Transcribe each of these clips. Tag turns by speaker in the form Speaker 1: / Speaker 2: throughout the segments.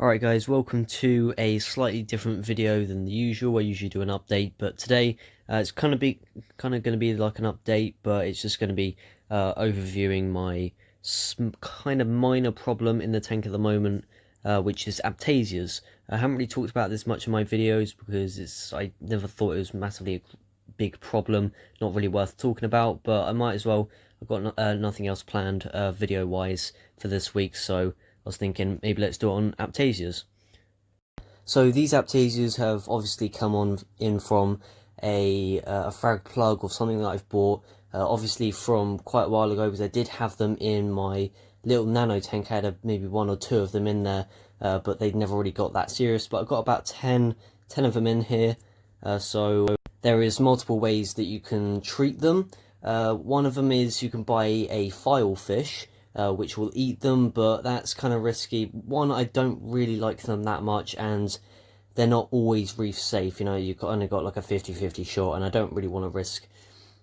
Speaker 1: Alright guys, welcome to a slightly different video than the usual. I usually do an update, but today it's kind of going to be like an update, but it's just going to be overviewing my kind of minor problem in the tank at the moment, which is Aiptasias. I haven't really talked about this much in my videos because I never thought it was massively a big problem, not really worth talking about, but I might as well. I've got nothing else planned video wise for this week, so I was thinking maybe let's do it on Aiptasias. So these Aiptasias have obviously come in from a frag plug or something that I've bought, obviously from quite a while ago, because I did have them in my little nano tank. I had maybe one or two of them in there, but they'd never really got that serious. But I've got about 10 of them in here, so there is multiple ways that you can treat them. One of them is you can buy a file fish, which will eat them, but that's kind of risky. One, I don't really like them that much, and they're not always reef safe. You know, you've only got like a 50-50 shot, and I don't really want to risk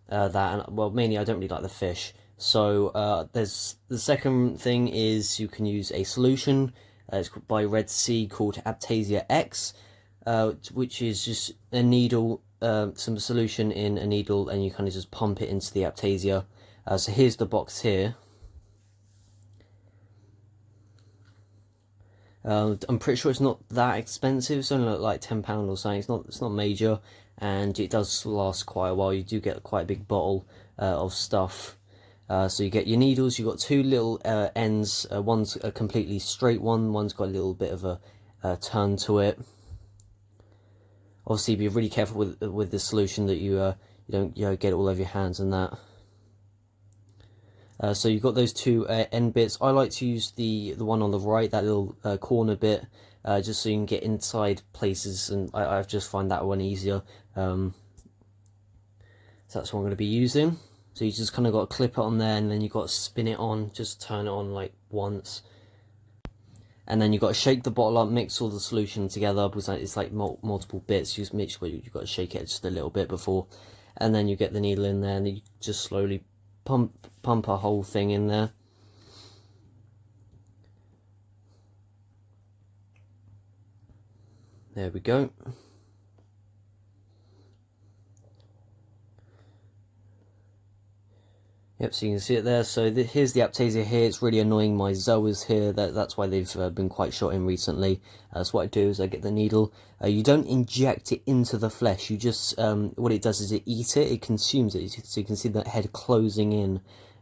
Speaker 1: that. And well, mainly I don't really like the fish. So there's the second thing is you can use a solution. It's by Red Sea called Aiptasia X, which is just a needle, some solution in a needle, and you kind of just pump it into the Aiptasia. So here's the box here. I'm pretty sure it's not that expensive. It's only like £10 or something. It's not major, and it does last quite a while. You do get quite a big bottle of stuff. So you get your needles. You've got two little ends. One's a completely straight one. One's got a little bit of a turn to it. Obviously, be really careful with the solution that you don't get it all over your hands and that. So you've got those two end bits. I like to use the one on the right, that little corner bit, just so you can get inside places, and I just find that one easier. So that's what I'm going to be using. So you just kind of got to clip it on there, and then you've got to spin it on, just turn it on like once. And then you've got to shake the bottle up, mix all the solution together, because it's like multiple bits. You just make sure you've got to shake it just a little bit before. And then you get the needle in there, and you just slowly pump a whole thing in there. There we go. Yep, so you can see it there. So here's the Aiptasia here. It's really annoying my Zoas here. That's why they've been quite shot in recently. So what I do is I get the needle. You don't inject it into the flesh. You just, what it does is it eats it. It consumes it. So you can see the head closing in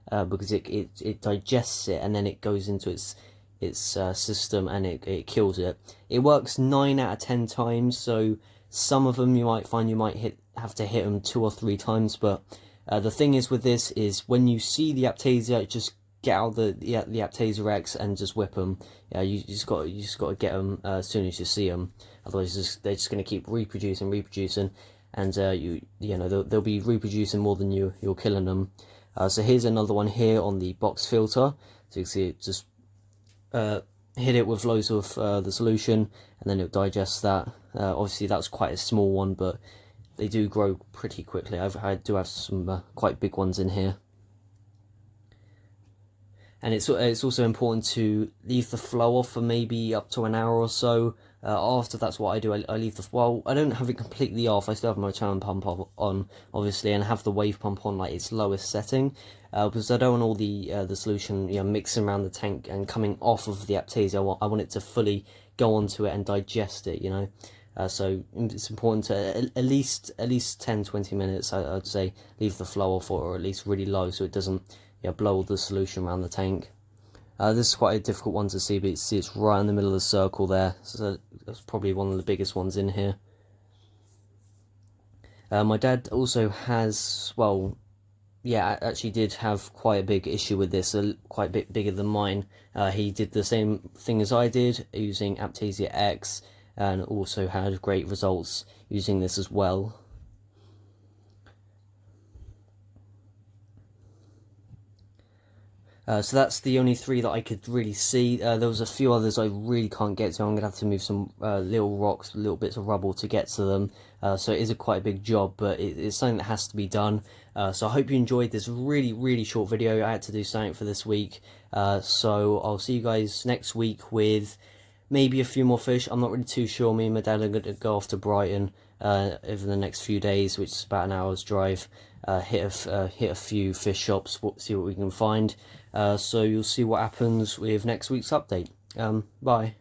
Speaker 1: because it digests it, and then it goes into its system, and it kills it. It works 9 out of 10 times. So some of them you might find you might have to hit them 2 or 3 times, but the thing is with this is when you see the Aiptasia, just get out the Aiptasia X and just whip them. Yeah, you just got to get them as soon as you see them. Otherwise, they're just going to keep reproducing, and you know they'll be reproducing more than you're killing them. So here's another one here on the box filter. So you can see it just hit it with loads of the solution, and then it'll digest that. Obviously, that's quite a small one, but they do grow pretty quickly. I do have some quite big ones in here. And it's also important to leave the flow off for maybe up to an hour or so. After that's what I do. I leave well, I don't have it completely off. I still have my return pump on, obviously, and have the wave pump on like its lowest setting, because I don't want all the solution mixing around the tank and coming off of the Aiptasia. I want it to fully go onto it and digest it. So it's important to at least 10-20 minutes, I'd say, leave the flow off, or at least really low, so it doesn't blow all the solution around the tank. This is quite a difficult one to see, but it's right in the middle of the circle there, so that's probably one of the biggest ones in here. My dad also has, well, yeah, actually did have quite a big issue with this, quite a bit bigger than mine. He did the same thing as I did, using Aiptasia X, and also had great results using this as well. So that's the only 3 that I could really see. There was a few others I really can't get to. I'm going to have to move some little rocks, little bits of rubble to get to them. So it is quite a big job, but it's something that has to be done. So I hope you enjoyed this really short video. I had to do something for this week. So I'll see you guys next week with maybe a few more fish. I'm not really too sure. Me and my dad are going to go off to Brighton over the next few days, which is about an hour's drive. Hit a few fish shops, see what we can find. So you'll see what happens with next week's update. Bye.